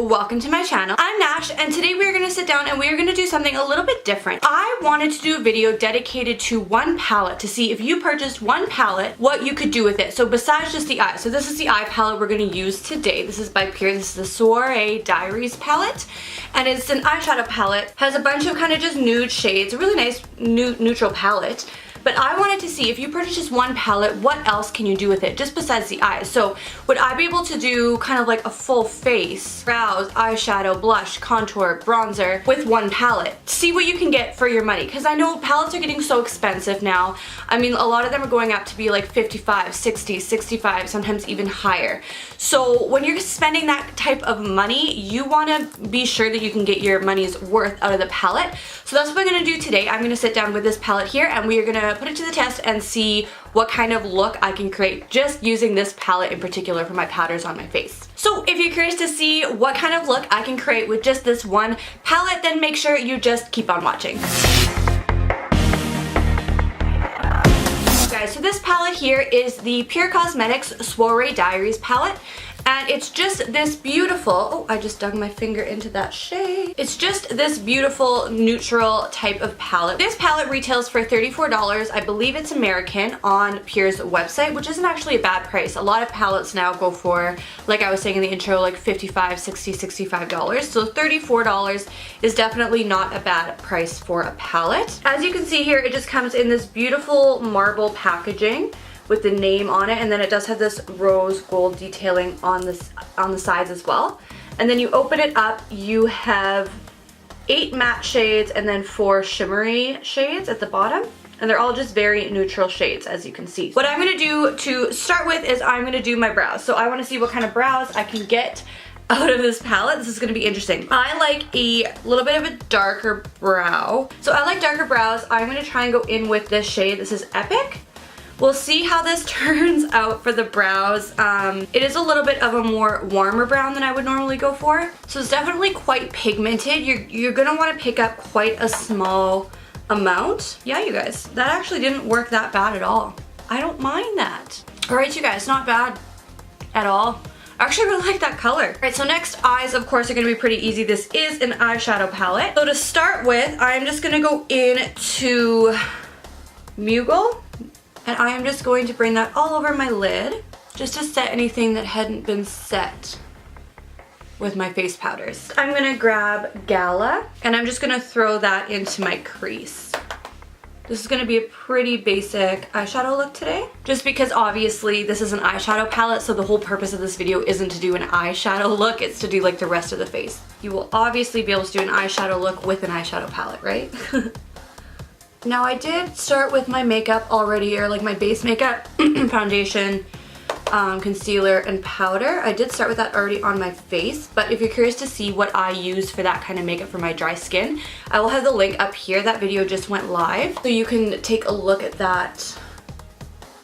welcome to my channel. I'm Nash, and today we're gonna sit down and we're gonna do something a little bit different. I wanted to do a video dedicated to one palette to see if you purchased one palette, what you could do with it. So besides just the eye. So this is the eye palette we're gonna use today. This is by Pierre. This is the Soiree Diaries palette, and it's an eyeshadow palette. Has a bunch of kind of just nude shades. A really nice neutral palette. But I wanted to see if you purchase just one palette, what else can you do with it, just besides the eyes? So would I be able to do kind of like a full face, brows, eyeshadow, blush, contour, bronzer with one palette? See what you can get for your money, because I know palettes are getting so expensive now. I mean, a lot of them are going up to be like 55, 60, 65, sometimes even higher. So when you're spending that type of money, you want to be sure that you can get your money's worth out of the palette. So that's what we're going to do today. I'm going to sit down with this palette here and we are going to put it to the test and see what kind of look I can create just using this palette in particular for my powders on my face. So if you're curious to see what kind of look I can create with just this one palette, then make sure you just keep on watching. Guys, so this palette here is the Pure Cosmetics Soiree Diaries palette. And it's just this beautiful, oh, I just dug my finger into that shade. It's just this beautiful neutral type of palette. This palette retails for $34. I believe it's American on Pure's website, which isn't actually a bad price. A lot of palettes now go for, like I was saying in the intro, like $55, $60, $65. So $34 is definitely not a bad price for a palette. As you can see here, it just comes in this beautiful marble packaging with the name on it, and then it does have this rose gold detailing on the sides as well. And then you open it up, you have 8 matte shades and then 4 shimmery shades at the bottom, and they're all just very neutral shades, as you can see. What I'm gonna do to start with is I'm gonna do my brows. So I wanna see what kind of brows I can get out of this palette. This is gonna be interesting. I like a little bit of a darker brow. So I like darker brows. I'm gonna try and go in with this shade. This is Epic. We'll see how this turns out for the brows. It is a little bit of a more warmer brown than I would normally go for. So it's definitely quite pigmented. You're gonna wanna pick up quite a small amount. Yeah, you guys, that actually didn't work that bad at all. I don't mind that. All right, you guys, not bad at all. I actually really like that color. All right, so next, eyes, of course, are gonna be pretty easy. This is an eyeshadow palette. So to start with, I'm just gonna go into Muggle. And I am just going to bring that all over my lid, just to set anything that hadn't been set with my face powders. I'm gonna grab Gala, and I'm just gonna throw that into my crease. This is gonna be a pretty basic eyeshadow look today, just because obviously this is an eyeshadow palette, so the whole purpose of this video isn't to do an eyeshadow look, it's to do like the rest of the face. You will obviously be able to do an eyeshadow look with an eyeshadow palette, right? Now I did start with my makeup already, or like my base makeup, foundation, concealer, and powder. I did start with that already on my face, but if you're curious to see what I use for that kind of makeup for my dry skin, I will have the link up here. That video just went live, so you can take a look at that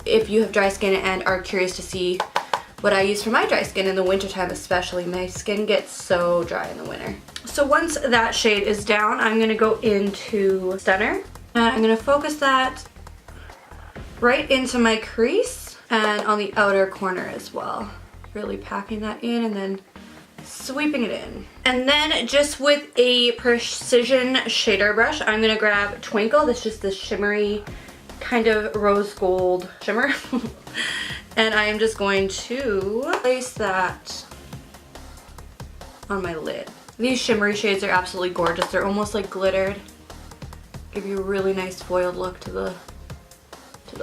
if you have dry skin and are curious to see what I use for my dry skin in the wintertime especially. My skin gets so dry in the winter. So once that shade is down, I'm gonna go into Stunner. And I'm going to focus that right into my crease and on the outer corner as well. Really packing that in and then sweeping it in. And then just with a precision shader brush, I'm going to grab Twinkle. That's just this shimmery kind of rose gold shimmer. And I am just going to place that on my lid. These shimmery shades are absolutely gorgeous. They're almost like glittered. Give you a really nice foiled look to the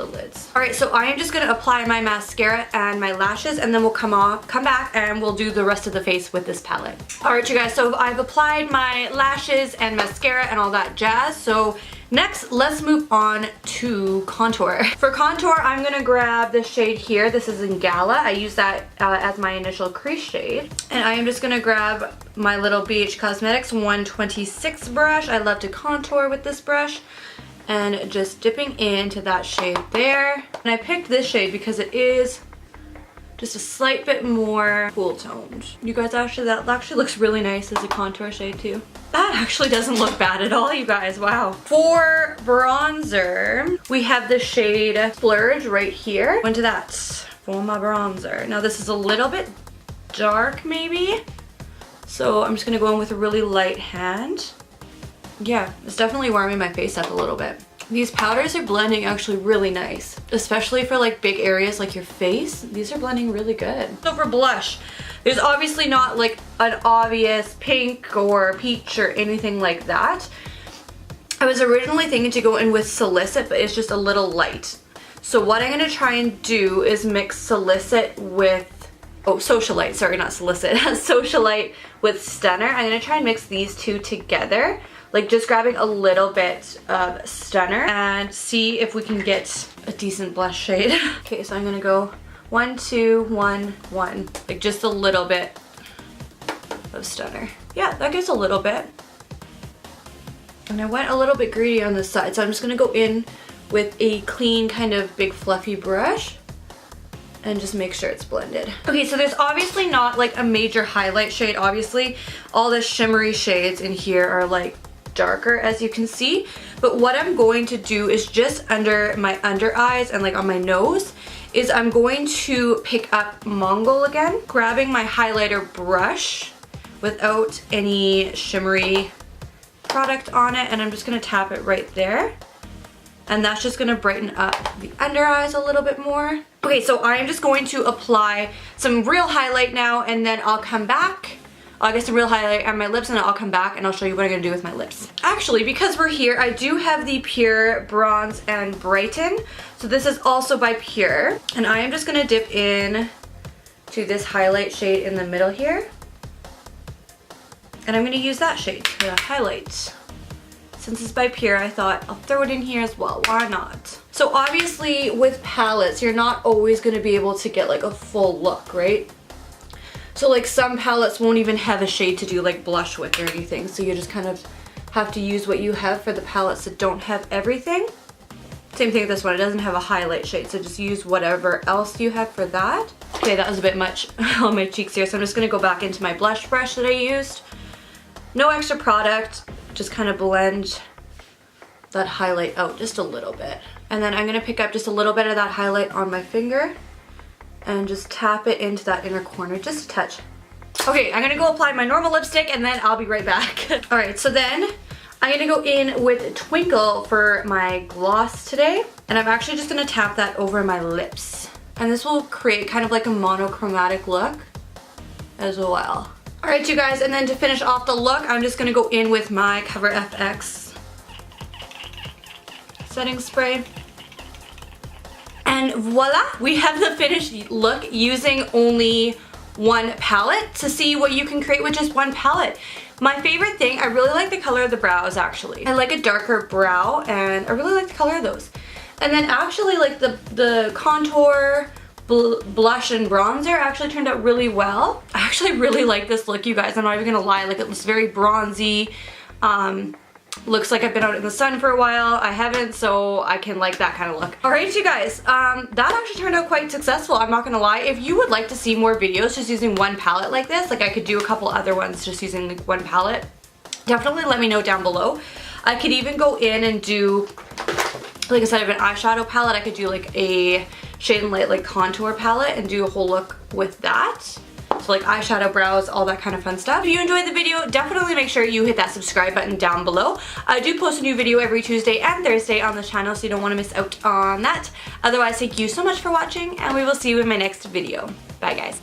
lids. All right, so I am just gonna apply my mascara and my lashes, and then we'll come back and we'll do the rest of the face with this palette. All right, you guys, so I've applied my lashes and mascara and all that jazz. So next, let's move on to contour. For contour, I'm gonna grab this shade here. This is in Gala. I use that as my initial crease shade. And I am just gonna grab my little BH Cosmetics 126 brush. I love to contour with this brush. And just dipping into that shade there. And I picked this shade because it is just a slight bit more cool toned. You guys, actually, that actually looks really nice as a contour shade too. That actually doesn't look bad at all, you guys, wow. For bronzer, we have the shade Splurge right here. Go into that for my bronzer. Now this is a little bit dark maybe, So I'm just gonna go in with a really light hand. Yeah, it's definitely warming my face up a little bit. These powders are blending actually really nice, especially for like big areas like your face. These are blending really good. So for blush, there's obviously not like an obvious pink or peach or anything like that. I was originally thinking to go in with Solicit, but it's just a little light. So what I'm gonna try and do is mix Solicit with, Socialite, sorry, not Solicit, Socialite with Stunner. I'm gonna try and mix these two together, like just grabbing a little bit of Stunner and see if we can get a decent blush shade. Okay, so I'm gonna go 1, 2, 1, 1, like just a little bit of Stunner. Yeah, that gets a little bit. And I went a little bit greedy on this side, so I'm just gonna go in with a clean kind of big fluffy brush and just make sure it's blended. Okay, so there's obviously not like a major highlight shade. Obviously, all the shimmery shades in here are like darker, as you can see. But what I'm going to do is just under my under eyes and like on my nose, is I'm going to pick up Mongol again, grabbing my highlighter brush without any shimmery product on it, and I'm just gonna tap it right there. And that's just gonna brighten up the under eyes a little bit more. Okay, so I am just going to apply some real highlight now, and then I'll come back. I'll get some real highlight on my lips, and then I'll come back and I'll show you what I'm gonna do with my lips. Actually, because we're here, I do have the Pure Bronze and Brighten. So this is also by Pure. And I am just gonna dip in to this highlight shade in the middle here. And I'm gonna use that shade to highlight. Since it's by Pure, I thought I'll throw it in here as well. Why not? So obviously with palettes, you're not always gonna be able to get like a full look, right? So like some palettes won't even have a shade to do like blush with or anything. So you just kind of have to use what you have for the palettes that don't have everything. Same thing with this one, it doesn't have a highlight shade, so just use whatever else you have for that. Okay, that was a bit much on my cheeks here, so I'm just gonna go back into my blush brush that I used. No extra product, just kind of blend that highlight out just a little bit. And then I'm gonna pick up just a little bit of that highlight on my finger and just tap it into that inner corner, just a touch. Okay, I'm gonna go apply my normal lipstick and then I'll be right back. All right, so then I'm gonna go in with Twinkle for my gloss today. And I'm actually just gonna tap that over my lips. And this will create kind of like a monochromatic look as well. All right, you guys, and then to finish off the look, I'm just gonna go in with my Cover FX setting spray. And voila, we have the finished look using only one palette to see what you can create with just one palette. My favorite thing, I really like the color of the brows actually. I like a darker brow and I really like the color of those. And then actually like the contour, blush and bronzer actually turned out really well. I actually really like this look, you guys. I'm not even gonna lie, like it looks very bronzy. Looks like I've been out in the sun for a while. I haven't, so I can like that kind of look. All right, you guys, that actually turned out quite successful, I'm not gonna lie. If you would like to see more videos just using one palette like this, like I could do a couple other ones just using like one palette, definitely let me know down below. I could even go in and do, like instead of an eyeshadow palette, I could do like a Shade and Light like contour palette and do a whole look with that. So like eyeshadow, brows, all that kind of fun stuff. If you enjoyed the video, definitely make sure you hit that subscribe button down below. I do post a new video every Tuesday and Thursday on this channel, so you don't want to miss out on that. Otherwise, thank you so much for watching, and we will see you in my next video. Bye, guys.